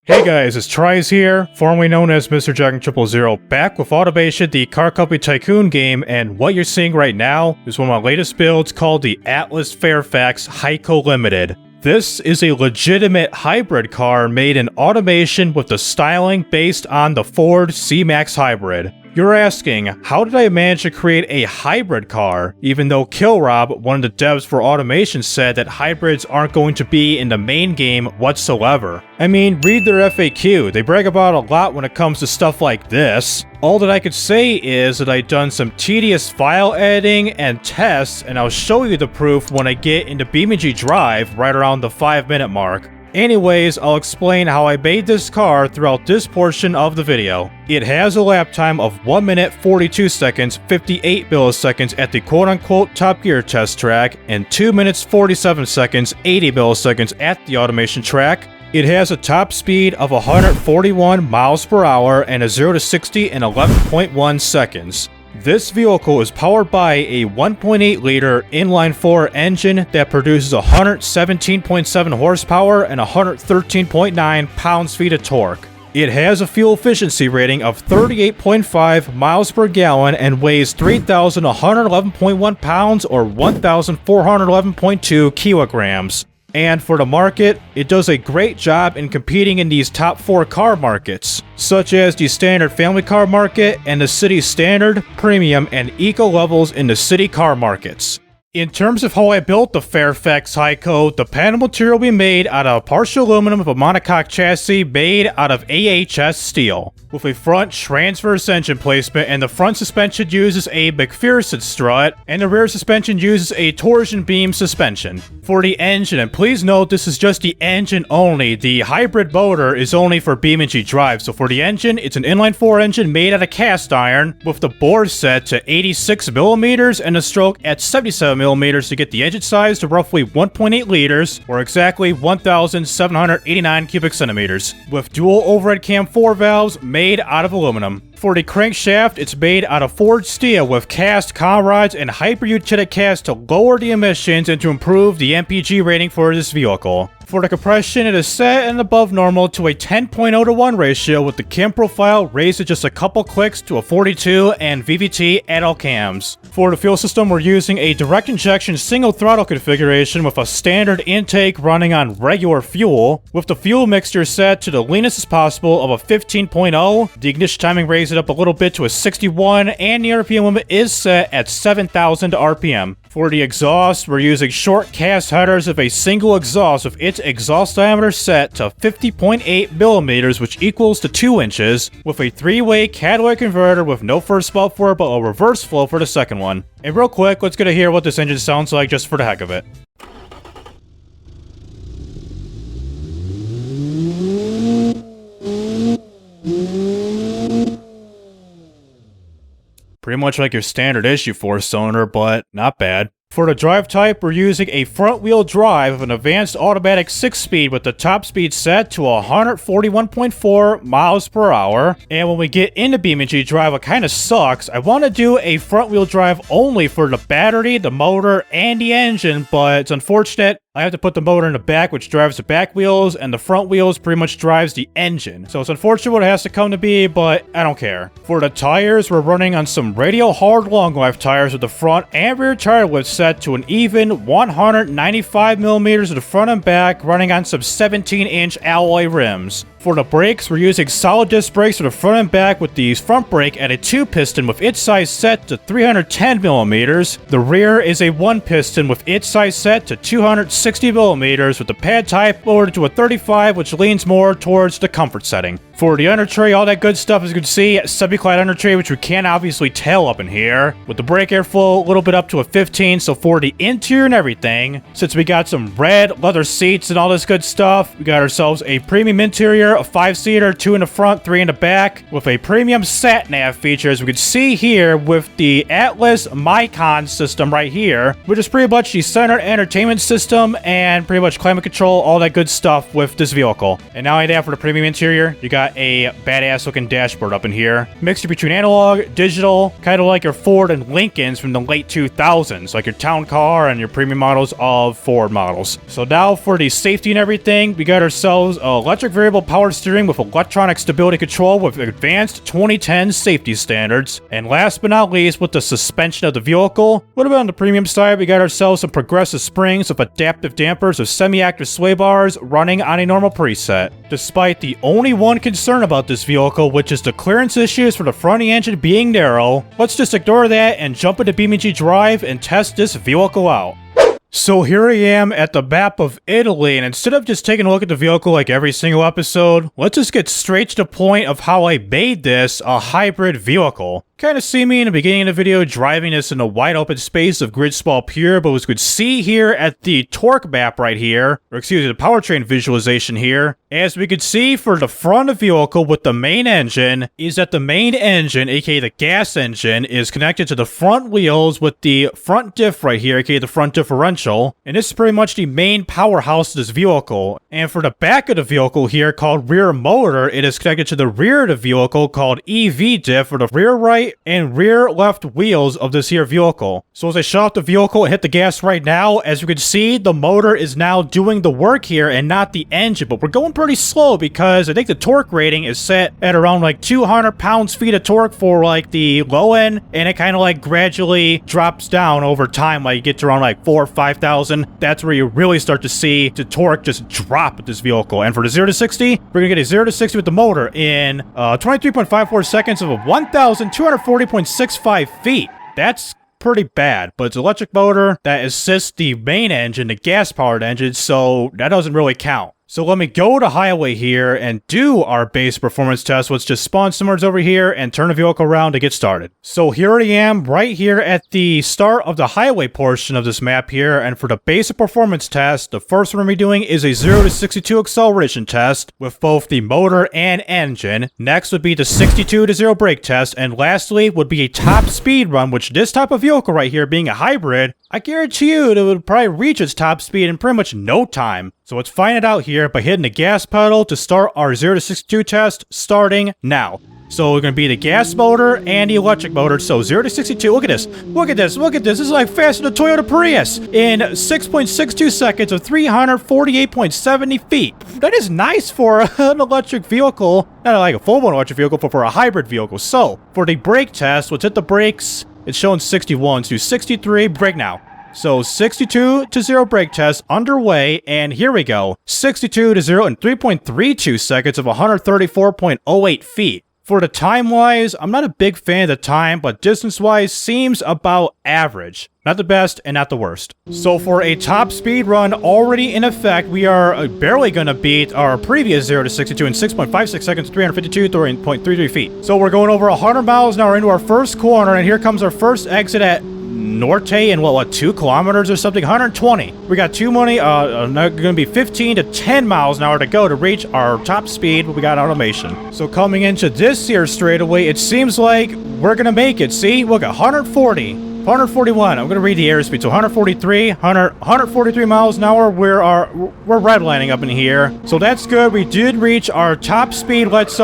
Hey guys, it's TRIZE here, formerly known as Mr. Dragon 000, back with Automation, the car company Tycoon game, and what you're seeing right now is one of my latest builds called the Atlas Fairfax Hyco Limited. This is a legitimate hybrid car made in automation with the styling based on the Ford C-Max Hybrid. You're asking, how did I manage to create a hybrid car, even though Killrob, one of the devs for Automation, said that hybrids aren't going to be in the main game whatsoever? I mean, read their FAQ, they brag about a lot when it comes to stuff like this. All that I could say is that I've done some tedious file editing and tests, and I'll show you the proof when I get into BeamNG.drive right around the 5-minute mark. Anyways, I'll explain how I made this car throughout this portion of the video. It has a lap time of 1 minute 42 seconds 58 milliseconds at the quote-unquote Top Gear test track, and 2 minutes 47 seconds 80 milliseconds at the Automation track. It has a top speed of 141 miles per hour and a 0 to 60 in 11.1 seconds. This vehicle is powered by a 1.8 liter inline-4 engine that produces 117.7 horsepower and 113.9 pounds-feet of torque. It has a fuel efficiency rating of 38.5 miles per gallon and weighs 3,111.1 pounds or 1,411.2 kilograms. And for the market, it does a great job in competing in these top 4 car markets, such as the standard family car market and the city standard, premium, and eco levels in the city car markets. In terms of how I built the Fairfax Hyco, the panel material will be made out of partial aluminum with a monocoque chassis made out of AHS steel, with a front transverse engine placement, and the front suspension uses a McPherson strut, and the rear suspension uses a torsion beam suspension. For the engine, and please note this is just the engine only, the hybrid motor is only for BeamNG.drive, so for the engine, it's an inline-4 engine made out of cast iron, with the bore set to 86mm and the stroke at 77mm to get the engine size to roughly 1.8 liters, or exactly 1,789 cubic centimeters, with dual overhead cam 4 valves made out of aluminum. For the crankshaft, it's made out of forged steel with cast cowl rods and hyper-utilit cast to lower the emissions and to improve the MPG rating for this vehicle. For the compression, it is set and above normal to a 10.0 to 1 ratio with the cam profile raised to just a couple clicks to a 42 and VVT adult cams. For the fuel system, we're using a direct injection single throttle configuration with a standard intake running on regular fuel, with the fuel mixture set to the leanest as possible of a 15.0, the ignition timing raised it up a little bit to a 61, and the RPM limit is set at 7,000 RPM. For the exhaust, we're using short cast headers of a single exhaust with its exhaust diameter set to 50.8 millimeters, which equals to 2 inches, with a 3-way catalytic converter with no first spout for it but a reverse flow for the second one. And real quick, let's get to hear what this engine sounds like just for the heck of it. Pretty much like your standard issue 4-cylinder, but not bad. For the drive type, we're using a front-wheel drive of an advanced automatic 6-speed with the top speed set to 141.4 miles per hour. And when we get into BeamNG.drive, it kind of sucks. I want to do a front-wheel drive only for the battery, the motor, and the engine, but it's unfortunate. I have to put the motor in the back, which drives the back wheels, and the front wheels pretty much drives the engine. So it's unfortunate what it has to come to be, but I don't care. For the tires, we're running on some radial hard long life tires with the front and rear tire lift set to an even 195mm to the front and back, running on some 17-inch alloy rims. For the brakes, we're using solid disc brakes for the front and back with the front brake at a 2-piston with its size set to 310mm. The rear is a 1-piston with its size set to 260mm with the pad type lowered to a 35, which leans more towards the comfort setting. For the under tray, all that good stuff, as you can see, semi-clad under tray, which we can't obviously tell up in here, with the brake airflow a little bit up to a 15. So for the interior and everything, since we got some red leather seats and all this good stuff, we got ourselves a premium interior, a 5-seater, 2 in the front, 3 in the back, with a premium sat-nav feature, as we can see here with the Atlas Mycon system right here, which is pretty much the center entertainment system and pretty much climate control, all that good stuff with this vehicle. And now I have for the premium interior, you got got a badass looking dashboard up in here. Mixture between analog, digital, kind of like your Ford and Lincolns from the late 2000s, like your town car and your premium models of Ford models. So now for the safety and everything, we got ourselves an electric variable power steering with electronic stability control with advanced 2010 safety standards. And last but not least, with the suspension of the vehicle, a little bit on the premium side, we got ourselves some progressive springs with adaptive dampers with semi-active sway bars running on a normal preset. Despite the only one concern about this vehicle, which is the clearance issues for the front engine being narrow, let's just ignore that and jump into BeamNG.drive and test this vehicle out. So here I am at the map of Italy, and instead of just taking a look at the vehicle like every single episode, let's just get straight to the point of how I made this a hybrid vehicle. Kind of see me in the beginning of the video driving this in a wide open space of grid spall pure, but as you could see here at the torque map right here, or excuse me, the powertrain visualization here, as we could see for the front of the vehicle with the main engine, is that the main engine, aka the gas engine, is connected to the front wheels with the front diff right here, aka the front differential, and this is pretty much the main powerhouse of this vehicle. And for the back of the vehicle here, called rear motor, it is connected to the rear of the vehicle called EV diff for the rear right and rear left wheels of this here vehicle. So as I shut off the vehicle and hit the gas right now, as you can see, the motor is now doing the work here and not the engine, but we're going pretty slow because I think the torque rating is set at around like 200 pounds-feet of torque for like the low end, and it kind of like gradually drops down over time, like you get to around like 4,000 or 5,000. That's where you really start to see the torque just drop with this vehicle. And for the 0 to 60, we're gonna get a 0 to 60 with the motor in 23.54 seconds of a 1,240.65 feet. That's pretty bad, but it's an electric motor that assists the main engine, the gas-powered engine, so that doesn't really count. So let me go to highway here and do our base performance test. Let's just spawn somewhere over here and turn the vehicle around to get started. So here I am right here at the start of the highway portion of this map here. And for the basic performance test, the first one we're going to be doing is a 0 to 62 acceleration test with both the motor and engine. Next would be the 62 to 0 brake test. And lastly would be a top speed run, which this type of vehicle right here being a hybrid, I guarantee you it would probably reach its top speed in pretty much no time. So let's find it out here by hitting the gas pedal to start our 0 to 62 test starting now. So we're going to be the gas motor and the electric motor. So 0 to 62, look at this, look at this, look at this. This is like faster than a Toyota Prius in 6.62 seconds of 348.70 feet. That is nice for an electric vehicle, not like a full-blown electric vehicle, but for a hybrid vehicle. So for the brake test, let's hit the brakes. It's showing 61 to 63, brake now. So 62 to 0 brake test underway, and here we go. 62 to 0 in 3.32 seconds of 134.08 feet. For the time-wise, I'm not a big fan of the time, but distance-wise seems about average. Not the best and not the worst. So for a top speed run already in effect, we are barely going to beat our previous 0 to 62 in 6.56 seconds, 352.33 feet. So we're going over 100 miles an hour into our first corner, and here comes our first exit at Norte in what 2 kilometers or something, 120. We got going to be 15 to 10 miles an hour to go to reach our top speed, but we got automation. So coming into this here straightaway, it seems like we're going to make it. See, look at 140, 141. I'm going to read the airspeed. So 143 miles an hour. We're redlining up in here. So that's good. We did reach our top speed. Let's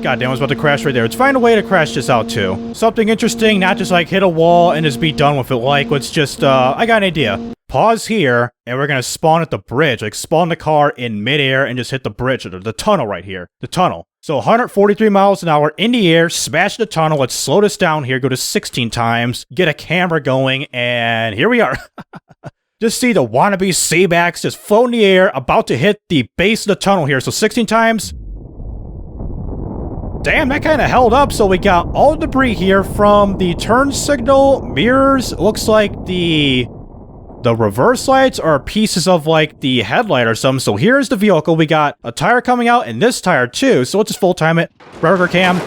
God damn, I was about to crash right there. Let's find a way to crash this out too. Something interesting, not just like hit a wall and just be done with it. Like, let's just, I got an idea. Pause here, and we're gonna spawn at the bridge. Like, spawn the car in midair and just hit the bridge, or the tunnel right here. The tunnel. So 143 miles an hour in the air, smash the tunnel. Let's slow this down here, go to 16 times, get a camera going, and here we are. Just see the wannabe Hatchbacks just float in the air, about to hit the base of the tunnel here. So 16 times. Damn, that kind of held up. So we got all the debris here from the turn signal, mirrors. Looks like the reverse lights are pieces of like the headlight or something. So here's the vehicle. We got a tire coming out and this tire too. So let's just full time it. Burger cam.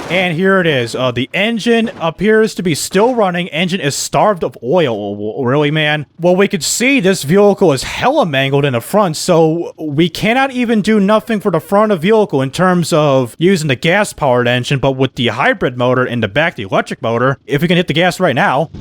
And here it is. The engine appears to be still running. Engine is starved of oil. Really, man? Well, we could see this vehicle is hella mangled in the front, so we cannot even do nothing for the front of the vehicle in terms of using the gas-powered engine, but with the hybrid motor in the back, the electric motor, if we can hit the gas right now,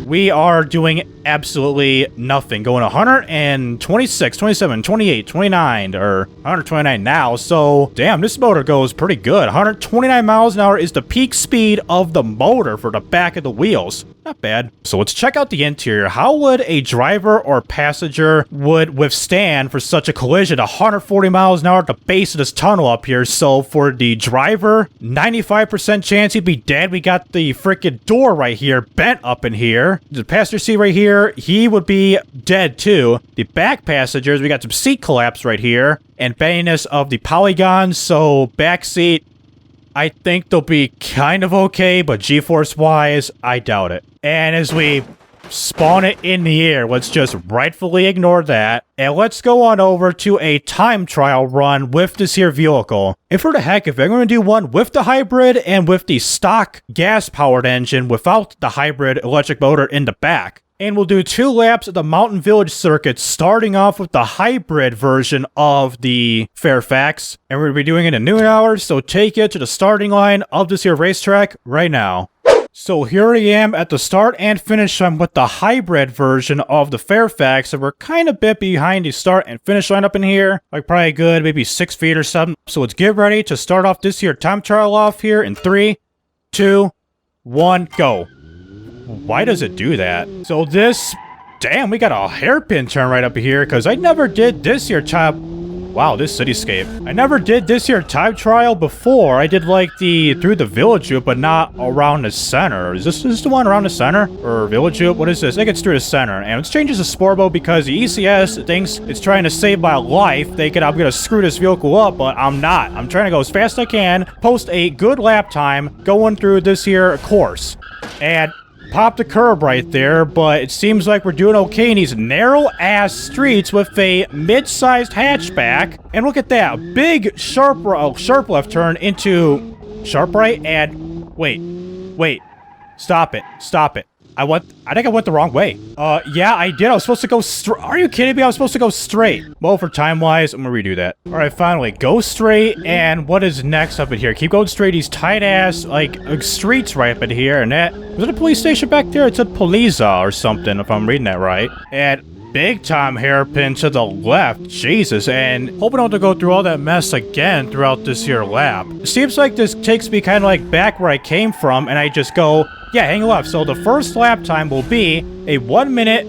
we are doing absolutely nothing. Going 126, 27, 28, 29, or 129 now. So, damn, this motor goes pretty good. 129 miles an hour is the peak speed of the motor for the back of the wheels. Not bad. So let's check out the interior. How would a driver or passenger would withstand for such a collision? 140 miles an hour at the base of this tunnel up here. So for the driver, 95% chance he'd be dead. We got the freaking door right here bent up in here. The passenger seat right here, he would be dead too. The back passengers, we got some seat collapse right here. And benniness of the polygons. So back seat, I think they'll be kind of okay, but G-force wise, I doubt it. And as we spawn it in the air, let's just rightfully ignore that. And let's go on over to a time trial run with this here vehicle. And for the heck of it, I'm going to do one with the hybrid and with the stock gas-powered engine without the hybrid electric motor in the back. And we'll do 2 laps of the Mountain Village circuit, starting off with the hybrid version of the Fairfax. And we're going to be doing it in noon hours, so take it to the starting line of this here racetrack right now. So here I am at the start and finish line with the hybrid version of the Fairfax, and we're kind of bit behind the start and finish line up in here. Like probably good, maybe 6 feet or something. So let's get ready to start off this here time trial off here in 3, 2, 1, go. Why does it do that? So this, damn, we got a hairpin turn right up here, because I never did this here time. Wow, this cityscape. I never did this here time trial before. I did like the through the village loop, but not around the center. Is this the one around the center? Or village loop? What is this? I think it's through the center. And let's change this to sport mode because the ECS thinks it's trying to save my life. I'm gonna screw this vehicle up, but I'm not. I'm trying to go as fast as I can, post a good lap time going through this here course. And pop the curb right there, but it seems like we're doing okay in these narrow-ass streets with a mid-sized hatchback. And look at that, big sharp left turn into sharp right, and wait, stop it. I think I went the wrong way. Yeah, I did. I was supposed to go straight. Are you kidding me? I was supposed to go straight. Well, for time-wise, I'm gonna redo that. All right, finally, go straight, and what is next up in here? Keep going straight. These tight-ass, like, streets right up in here, and that... Was it a police station back there? It said Poliza or something, if I'm reading that right. And big-time hairpin to the left. Jesus, and hoping not to go through all that mess again throughout this here lap. It seems like this takes me kind of, like, back where I came from, and I just go... Yeah, hang left. So the first lap time will be a 1 minute...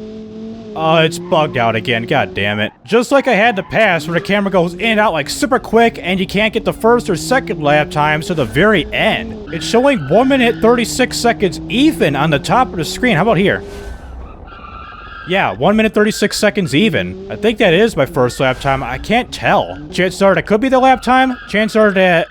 it's bugged out again. God damn it. Just like I had to pass where the camera goes in and out like super quick and you can't get the first or second lap times to the very end. It's showing 1 minute 36 seconds even on the top of the screen. How about here? Yeah, 1 minute 36 seconds even. I think that is my first lap time. I can't tell. Chances are that could be the lap time. Chances are that...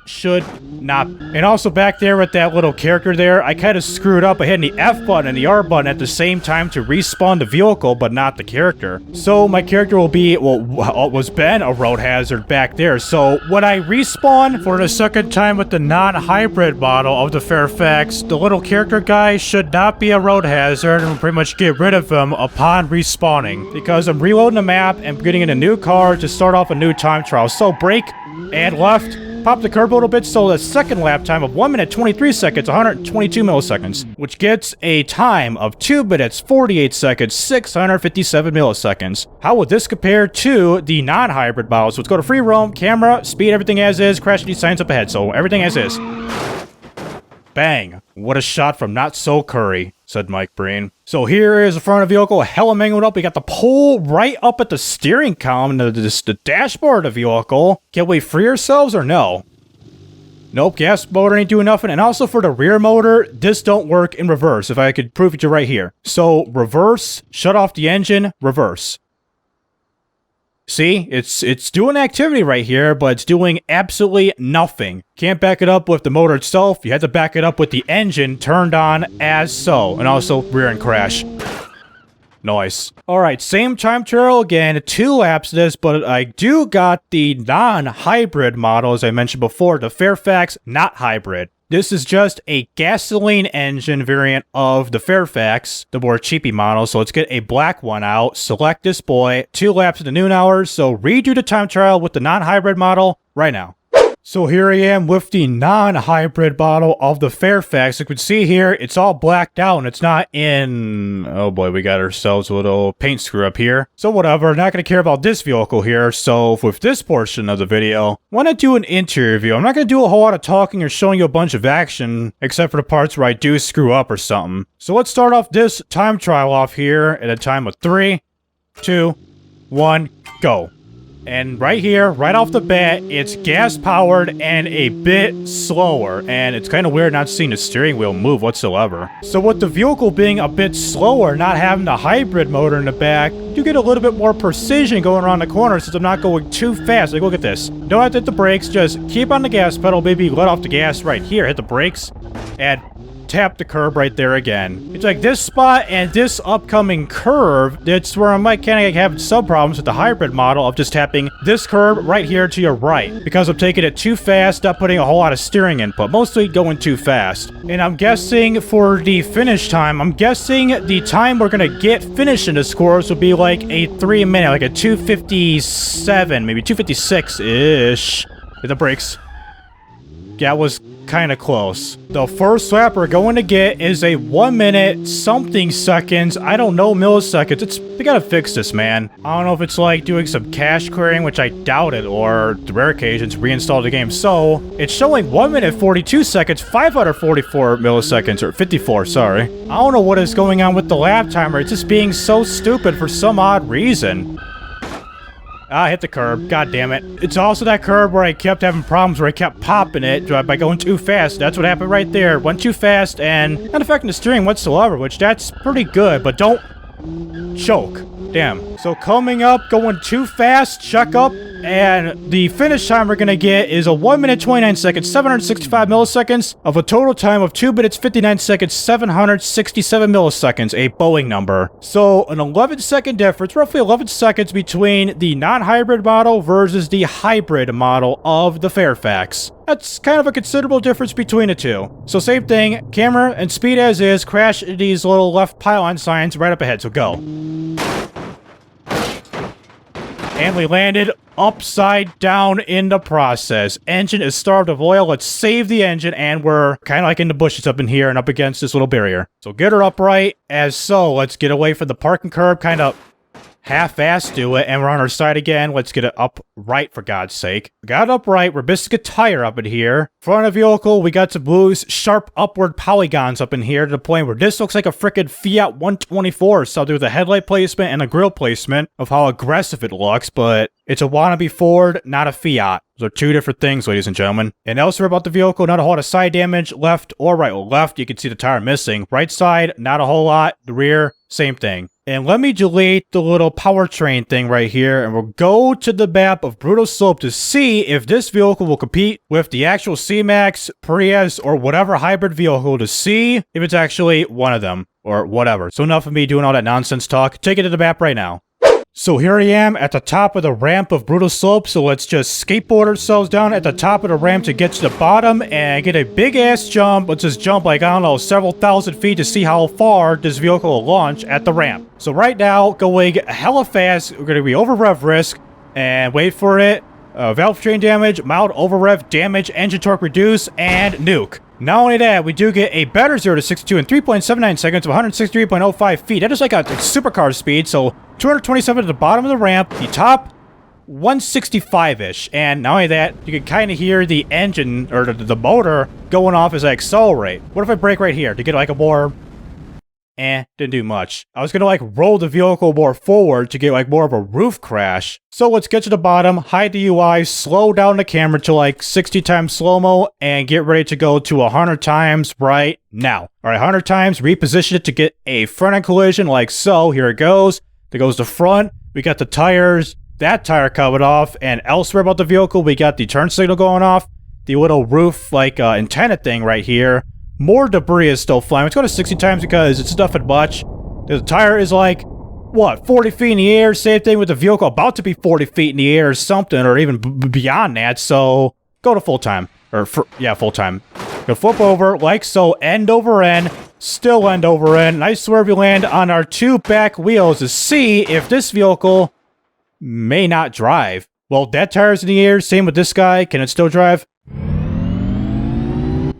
should not. And also back there with that little character there, I kind of screwed up by hitting the F button and the R button at the same time to respawn the vehicle, but not the character. So my character will be, well, was been a road hazard back there. So when I respawn for the second time with the non-hybrid model of the Fairfax, the little character guy should not be a road hazard, and we'll pretty much get rid of him upon respawning. Because I'm reloading the map and getting in a new car to start off a new time trial. So brake and left. Pop the curb a little bit, so the second lap time of 1 minute 23 seconds, 122 milliseconds, which gets a time of 2 minutes 48 seconds, 657 milliseconds. How would this compare to the non-hybrid model? So let's go to free roam, camera, speed, everything as is, crash any signs up ahead, so everything as is. Bang. What a shot from Not So Curry, said Mike Breen. So here is the front of the vehicle, hella mangled up. We got the pole right up at the steering column, the dashboard of the vehicle. Can we free ourselves or no? Nope, gas motor ain't doing nothing. And also for the rear motor, this don't work in reverse, if I could prove it to you right here. So reverse, shut off the engine, reverse. See, it's doing activity right here, but it's doing absolutely nothing. Can't back it up with the motor itself. You have to back it up with the engine turned on as so. And also rear end crash. Nice. Alright, same time trial again, 2 laps of this, but I do got the non-hybrid model, as I mentioned before, the Fairfax not hybrid. This is just a gasoline engine variant of the Fairfax, the more cheapy model. So let's get a black one out. Select this boy. 2 laps in the noon hours. So redo the time trial with the non-hybrid model right now. So here I am with the non-hybrid model of the Fairfax. You can see here, it's all blacked out and it's not in... Oh boy, we got ourselves a little paint screw up here. So whatever, not going to care about this vehicle here. So with this portion of the video, I want to do an interior view. I'm not going to do a whole lot of talking or showing you a bunch of action, except for the parts where I do screw up or something. So let's start off this time trial off here at a time of 3, 2, 1, go. And right here, right off the bat, it's gas-powered and a bit slower. And it's kind of weird not seeing the steering wheel move whatsoever. So with the vehicle being a bit slower, not having the hybrid motor in the back, you get a little bit more precision going around the corner since I'm not going too fast. Like, look at this. Don't have to hit the brakes, just keep on the gas pedal, maybe let off the gas right here, hit the brakes, and tap the curb right there again. It's like this spot and this upcoming curve, that's where I might kind of have some problems with the hybrid model of just tapping this curb right here to your right. Because I'm taking it too fast, not putting a whole lot of steering input, mostly going too fast. And I'm guessing for the finish time, I'm guessing the time we're gonna get finishing this course will be like a 3 minute, like a 2:57, maybe 2:56-ish. Hit the brakes. That was kind of close. The first lap we're going to get is a 1 minute something seconds. I don't know milliseconds. They gotta fix this, man. I don't know if it's like doing some cache clearing, which I doubt it, or the rare occasions reinstall the game. So it's showing 1 minute 42 seconds, 544 milliseconds, or 54, sorry. I don't know what is going on with the lap timer. It's just being so stupid for some odd reason. I hit the curb. God damn it. It's also that curb where I kept having problems where I kept popping it by going too fast. That's what happened right there. Went too fast and not affecting the steering whatsoever, which that's pretty good, but don't choke. Damn. So coming up, going too fast, check up, and the finish time we're gonna get is a 1 minute 29 seconds, 765 milliseconds of a total time of 2 minutes 59 seconds, 767 milliseconds, a Boeing number. So an 11-second difference, roughly 11 seconds between the non-hybrid model versus the hybrid model of the Fairfax. That's kind of a considerable difference between the two. So same thing, camera and speed as is, crash these little left pylon signs right up ahead, so go. And we landed upside down in the process. Engine is starved of oil. Let's save the engine, and we're kind of like in the bushes up in here and up against this little barrier. So get her upright as so. Let's get away from the parking curb, kind of half-assed do it, and we're on our side again. Let's get it upright, for God's sake. We got it upright. We're missing a tire up in here. Front of the vehicle, we got some blues, sharp upward polygons up in here to the point where this looks like a frickin' Fiat 124 or something with a headlight placement and a grille placement of how aggressive it looks, but it's a wannabe Ford, not a Fiat. Those are two different things, ladies and gentlemen. And elsewhere about the vehicle, not a whole lot of side damage, left or right. Well, left, you can see the tire missing. Right side, not a whole lot. The rear, same thing. And let me delete the little powertrain thing right here, and we'll go to the map of Brutal Slope to see if this vehicle will compete with the actual C-Max, Prius, or whatever hybrid vehicle to see if it's actually one of them, or whatever. So enough of me doing all that nonsense talk. Take it to the map right now. So here I am at the top of the ramp of Brutal Slope, so let's just skateboard ourselves down at the top of the ramp to get to the bottom and get a big-ass jump. Let's just jump like, I don't know, several thousand feet to see how far this vehicle will launch at the ramp. So right now, going hella fast, we're going to be over rev risk, and wait for it. Valve train damage, mild over rev damage, engine torque reduce, and nuke. Not only that, we do get a better 0 to 62 in 3.79 seconds of 163.05 feet. That is like a supercar speed, so 227 at the bottom of the ramp, the top 165-ish. And not only that, you can kind of hear the engine, or the motor, going off as I accelerate. What if I brake right here to get like a more... didn't do much. I was gonna like roll the vehicle more forward to get like more of a roof crash. So let's get to the bottom, hide the UI, slow down the camera to like 60 times slow-mo, and get ready to go to 100 times right now. Alright, 100 times, reposition it to get a front-end collision like so. Here it goes. There goes the front. We got the tires, that tire covered off, and elsewhere about the vehicle, we got the turn signal going off, the little roof like antenna thing right here. More debris is still flying. Let's go to 60 times because it's nothing much. The tire is like, what, 40 feet in the air? Same thing with the vehicle about to be 40 feet in the air or something, or even beyond that. So go to full time. Or, full time. Go flip over like so, end over end, still end over end. Nice swerve we land on our two back wheels to see if this vehicle may not drive. Well, that tire's in the air. Same with this guy. Can it still drive?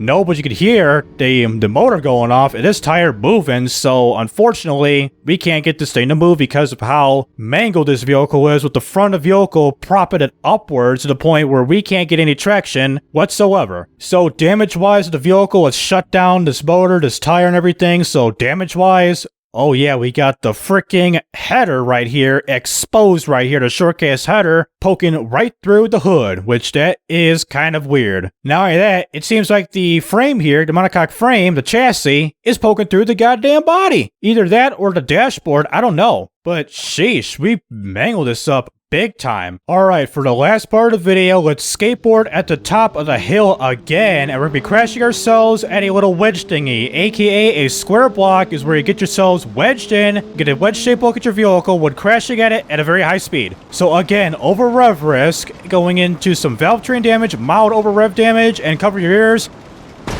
No, but you could hear the motor going off. It is tire moving, so unfortunately, we can't get this thing to move because of how mangled this vehicle is, with the front of the vehicle propping it upwards to the point where we can't get any traction whatsoever. So damage-wise, the vehicle has shut down this motor, this tire, and everything. So damage-wise, oh yeah, we got the freaking header right here, exposed right here, the short-cast header, poking right through the hood, which that is kind of weird. Not only that, it seems like the frame here, the monocoque frame, the chassis, is poking through the goddamn body. Either that or the dashboard, I don't know. But sheesh, we mangled this up big time. Alright, for the last part of the video, let's skateboard at the top of the hill again, and we're gonna be crashing ourselves at a little wedge thingy, aka a square block is where you get yourselves wedged in, get a wedge-shaped look at your vehicle when crashing at it at a very high speed. So again, over rev risk, going into some valve train damage, mild over rev damage, and cover your ears.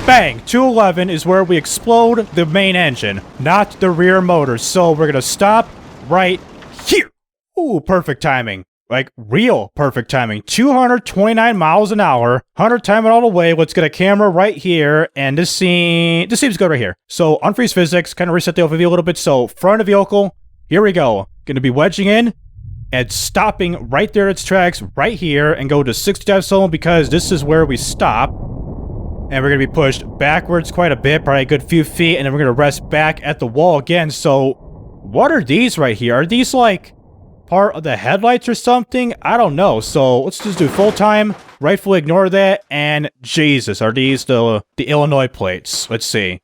Bang! 211 is where we explode the main engine, not the rear motor. So we're gonna stop right here. Ooh, perfect timing. Like, real perfect timing. 229 miles an hour. 100 time it all the way. Let's get a camera right here. And this seems good right here. So, unfreeze physics. Kind of reset the overview a little bit. So, front of the vehicle. Here we go. Gonna be wedging in and stopping right there at its tracks right here. And go to 65 solo because this is where we stop. And we're gonna be pushed backwards quite a bit. Probably a good few feet. And then we're gonna rest back at the wall again. So, what are these right here? Are these like part of the headlights or something? I don't know. So let's just do full time, rightfully ignore that, and Jesus, are these the Illinois plates? Let's see.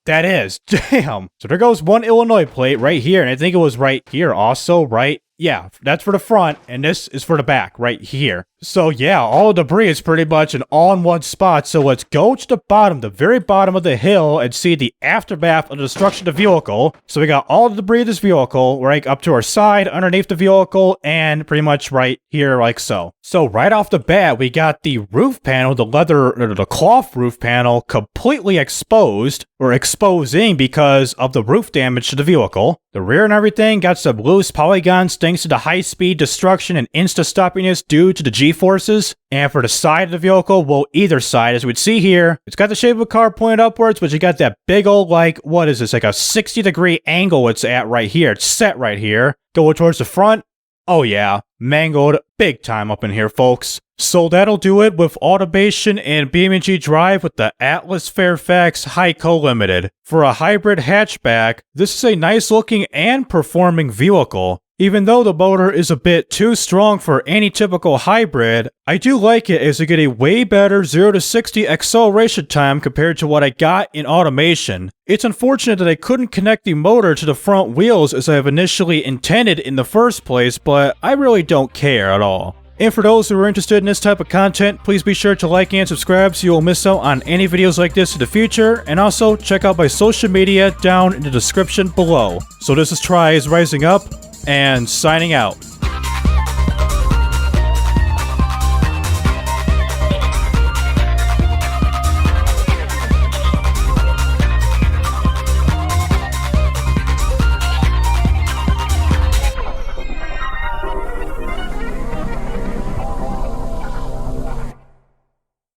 That is. Damn. So there goes one Illinois plate right here, and I think it was right here also, right? Yeah, that's for the front, and this is for the back, right here. So yeah, all the debris is pretty much all in one spot, so let's go to the bottom, the very bottom of the hill, and see the aftermath of the destruction of the vehicle. So we got all the debris of this vehicle, right up to our side, underneath the vehicle, and pretty much right here, like so. So right off the bat, we got the roof panel, the leather, or the cloth roof panel, completely exposed, or exposing because of the roof damage to the vehicle. The rear and everything got some loose polygons thanks to the high-speed destruction and insta-stoppiness due to the G-forces. And for the side of the vehicle, well, either side, as we'd see here, it's got the shape of a car pointed upwards, but you got that big old, like, what is this, like a 60-degree angle it's at right here. It's set right here. Go towards the front. Oh yeah, mangled big time up in here, folks. So that'll do it with automation and BeamNG.drive with the Atlas Fairfax Hyco Limited. For a hybrid hatchback, this is a nice looking and performing vehicle. Even though the motor is a bit too strong for any typical hybrid, I do like it as you get a way better 0 to 60 acceleration time compared to what I got in automation. It's unfortunate that I couldn't connect the motor to the front wheels as I have initially intended in the first place, but I really don't care at all. And for those who are interested in this type of content, please be sure to like and subscribe so you won't miss out on any videos like this in the future, and also check out my social media down in the description below. So this is TRIZE rising up and signing out.